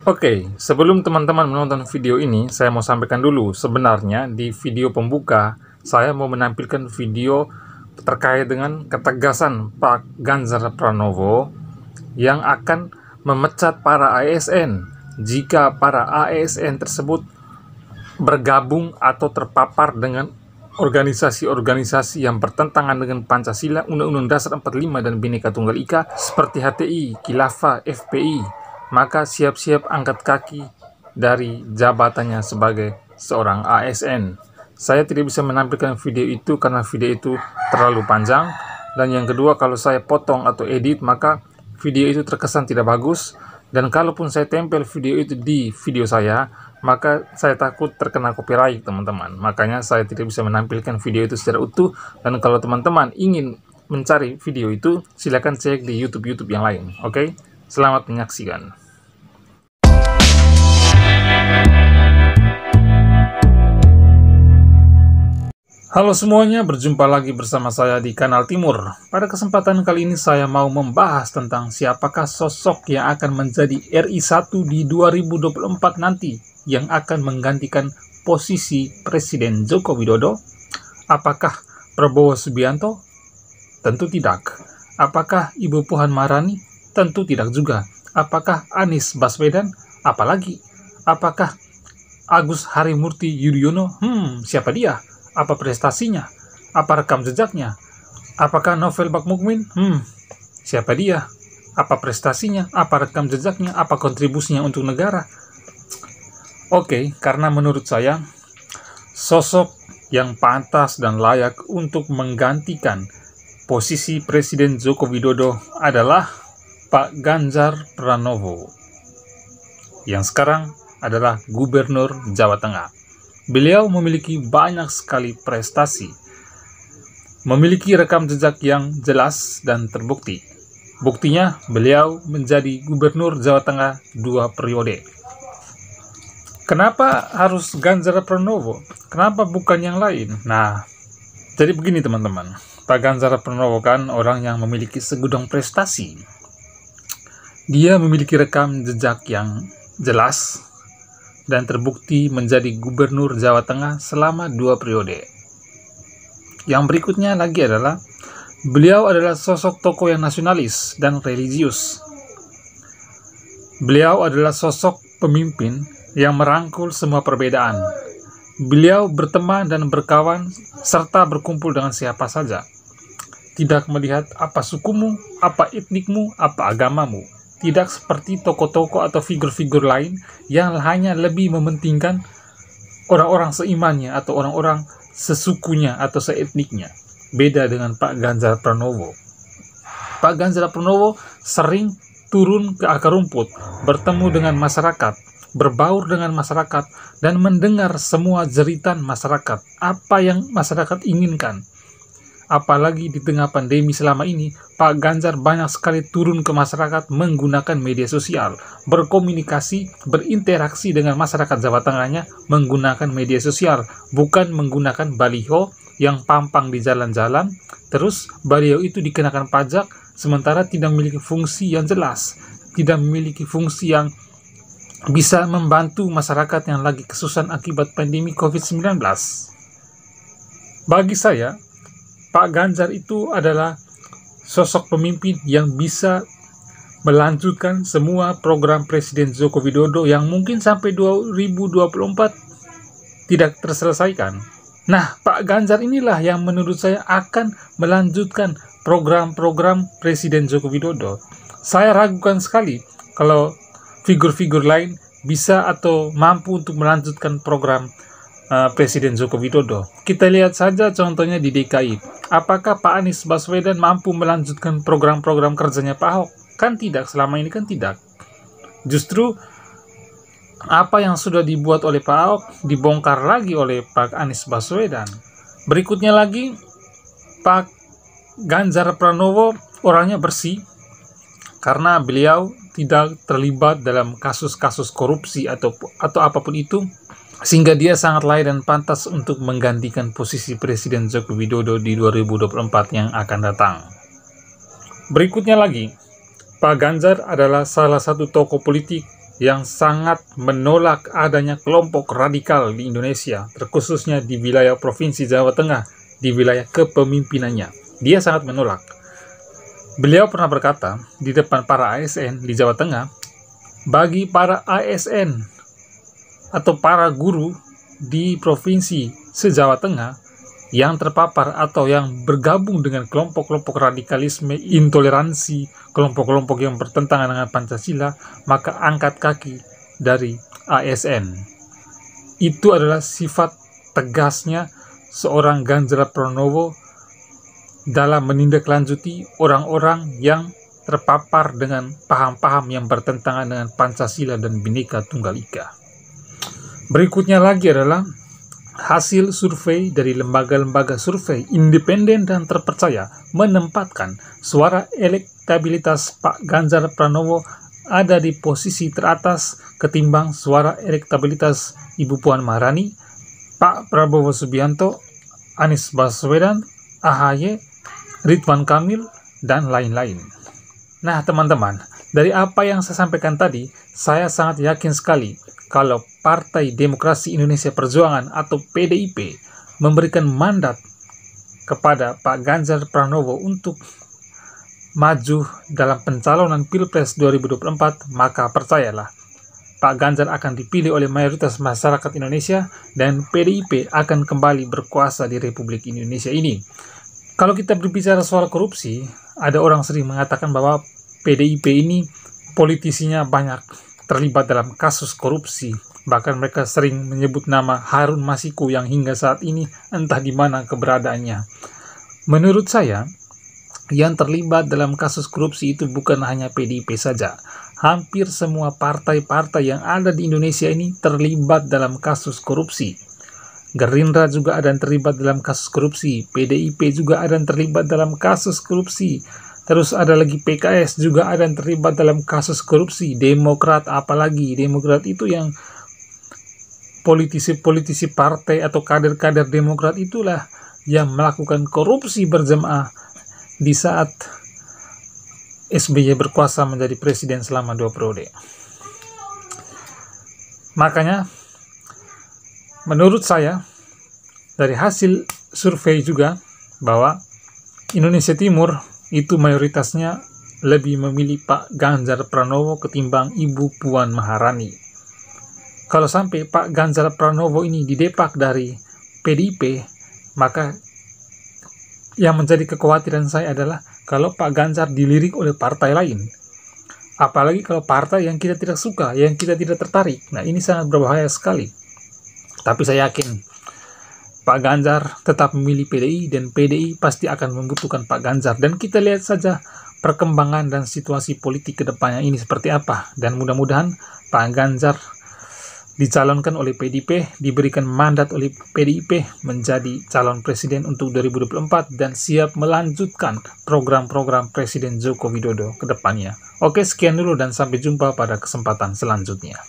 Oke, sebelum teman-teman menonton video ini, saya mau sampaikan dulu, sebenarnya di video pembuka, saya mau menampilkan video terkait dengan ketegasan Pak Ganjar Pranowo yang akan memecat para ASN jika para ASN tersebut bergabung atau terpapar dengan organisasi-organisasi yang bertentangan dengan Pancasila, Undang-Undang Dasar 45 dan Bhinneka Tunggal Ika seperti HTI, Khilafah, FPI. Maka siap-siap angkat kaki dari jabatannya sebagai seorang ASN. Saya tidak bisa menampilkan video itu karena video itu terlalu panjang. Dan yang kedua, kalau saya potong atau edit, maka video itu terkesan tidak bagus. Dan kalaupun saya tempel video itu di video saya, maka saya takut terkena copyright, teman-teman. Makanya saya tidak bisa menampilkan video itu secara utuh. Dan kalau teman-teman ingin mencari video itu, silakan cek di YouTube yang lain. Oke? Selamat menyaksikan. Halo semuanya, berjumpa lagi bersama saya di Kanal Timur. Pada kesempatan kali ini saya mau membahas tentang siapakah sosok yang akan menjadi RI1 di 2024 nanti yang akan menggantikan posisi Presiden Joko Widodo. Apakah Prabowo Subianto? Tentu tidak. Apakah Ibu Puan Maharani? Tentu tidak juga. Apakah Anies Baswedan? Apalagi? Apakah Agus Harimurti Yudhoyono? Siapa dia? Apa prestasinya? Apa rekam jejaknya? Apakah Novel Bakmukmin? Siapa dia? Apa prestasinya? Apa rekam jejaknya? Apa kontribusinya untuk negara? Oke, karena menurut saya, sosok yang pantas dan layak untuk menggantikan posisi Presiden Joko Widodo adalah Pak Ganjar Pranowo, yang sekarang adalah Gubernur Jawa Tengah. Beliau memiliki banyak sekali prestasi, memiliki rekam jejak yang jelas dan terbukti. Buktinya, beliau menjadi Gubernur Jawa Tengah 2 periode. Kenapa harus Ganjar Pranowo? Kenapa bukan yang lain? Nah, jadi begini teman-teman. Pak Ganjar Pranowo kan orang yang memiliki segudang prestasi. Dia memiliki rekam jejak yang jelas dan terbukti menjadi Gubernur Jawa Tengah selama 2 periode. Yang berikutnya lagi adalah, beliau adalah sosok tokoh yang nasionalis dan religius. Beliau adalah sosok pemimpin yang merangkul semua perbedaan. Beliau berteman dan berkawan serta berkumpul dengan siapa saja. Tidak melihat apa sukumu, apa etnikmu, apa agamamu. Tidak seperti tokoh-tokoh atau figur-figur lain yang hanya lebih mementingkan orang-orang seimannya atau orang-orang sesukunya atau seetniknya. Beda dengan Pak Ganjar Pranowo. Pak Ganjar Pranowo sering turun ke akar rumput, bertemu dengan masyarakat, berbaur dengan masyarakat, dan mendengar semua jeritan masyarakat, apa yang masyarakat inginkan. Apalagi di tengah pandemi selama ini, Pak Ganjar banyak sekali turun ke masyarakat menggunakan media sosial, berkomunikasi, berinteraksi dengan masyarakat Jawa Tengahnya menggunakan media sosial, bukan menggunakan baliho yang pampang di jalan-jalan, terus baliho itu dikenakan pajak, sementara tidak memiliki fungsi yang jelas, tidak memiliki fungsi yang bisa membantu masyarakat yang lagi kesusahan akibat pandemi COVID-19. Bagi saya, Pak Ganjar itu adalah sosok pemimpin yang bisa melanjutkan semua program Presiden Joko Widodo yang mungkin sampai 2024 tidak terselesaikan. Nah, Pak Ganjar inilah yang menurut saya akan melanjutkan program-program Presiden Joko Widodo. Saya ragukan sekali kalau figur-figur lain bisa atau mampu untuk melanjutkan program Presiden Joko Widodo. Kita lihat saja contohnya di DKI. Apakah Pak Anies Baswedan mampu melanjutkan program-program kerjanya Pak Ahok? Kan tidak, selama ini kan tidak. Justru apa yang sudah dibuat oleh Pak Ahok dibongkar lagi oleh Pak Anies Baswedan. Berikutnya lagi, Pak Ganjar Pranowo orangnya bersih karena beliau tidak terlibat dalam kasus-kasus korupsi atau apapun itu, sehingga dia sangat layak dan pantas untuk menggantikan posisi Presiden Joko Widodo di 2024 yang akan datang. Berikutnya lagi, Pak Ganjar adalah salah satu tokoh politik yang sangat menolak adanya kelompok radikal di Indonesia, terkhususnya di wilayah Provinsi Jawa Tengah, di wilayah kepemimpinannya. Dia sangat menolak. Beliau pernah berkata di depan para ASN di Jawa Tengah, bagi para ASN atau para guru di Provinsi se-Jawa Tengah yang terpapar atau yang bergabung dengan kelompok-kelompok radikalisme, intoleransi, kelompok-kelompok yang bertentangan dengan Pancasila, maka angkat kaki dari ASN. Itu adalah sifat tegasnya seorang Ganjar Pranowo dalam menindaklanjuti orang-orang yang terpapar dengan paham-paham yang bertentangan dengan Pancasila dan Bhinneka Tunggal Ika. Berikutnya lagi adalah hasil survei dari lembaga-lembaga survei independen dan terpercaya menempatkan suara elektabilitas Pak Ganjar Pranowo ada di posisi teratas ketimbang suara elektabilitas Ibu Puan Maharani, Pak Prabowo Subianto, Anies Baswedan, AHY, Ridwan Kamil, dan lain-lain. Nah teman-teman, dari apa yang saya sampaikan tadi, saya sangat yakin sekali kalau Partai Demokrasi Indonesia Perjuangan atau PDIP memberikan mandat kepada Pak Ganjar Pranowo untuk maju dalam pencalonan Pilpres 2024, maka percayalah, Pak Ganjar akan dipilih oleh mayoritas masyarakat Indonesia dan PDIP akan kembali berkuasa di Republik Indonesia ini. Kalau kita berbicara soal korupsi, ada orang sering mengatakan bahwa PDIP ini politisinya banyak terlibat dalam kasus korupsi. Bahkan mereka sering menyebut nama Harun Masiku yang hingga saat ini entah di mana keberadaannya. Menurut saya, yang terlibat dalam kasus korupsi itu bukan hanya PDIP saja. Hampir semua partai-partai yang ada di Indonesia ini terlibat dalam kasus korupsi. Gerindra juga ada yang terlibat dalam kasus korupsi. PDIP juga ada yang terlibat dalam kasus korupsi. Terus ada lagi PKS juga ada yang terlibat dalam kasus korupsi. Demokrat, apalagi Demokrat itu yang politisi-politisi partai atau kader-kader Demokrat itulah yang melakukan korupsi berjamaah di saat SBY berkuasa menjadi presiden selama 2 periode. Makanya menurut saya dari hasil survei juga bahwa Indonesia Timur itu mayoritasnya lebih memilih Pak Ganjar Pranowo ketimbang Ibu Puan Maharani. Kalau sampai Pak Ganjar Pranowo ini didepak dari PDIP, maka yang menjadi kekhawatiran saya adalah kalau Pak Ganjar dilirik oleh partai lain. Apalagi kalau partai yang kita tidak suka, yang kita tidak tertarik. Nah, ini sangat berbahaya sekali. Tapi saya yakin Pak Ganjar tetap memilih PDI dan PDI pasti akan membutuhkan Pak Ganjar. Dan kita lihat saja perkembangan dan situasi politik ke depannya ini seperti apa. Dan mudah-mudahan Pak Ganjar dicalonkan oleh PDIP, diberikan mandat oleh PDIP menjadi calon presiden untuk 2024 dan siap melanjutkan program-program Presiden Joko Widodo ke depannya. Oke, sekian dulu dan sampai jumpa pada kesempatan selanjutnya.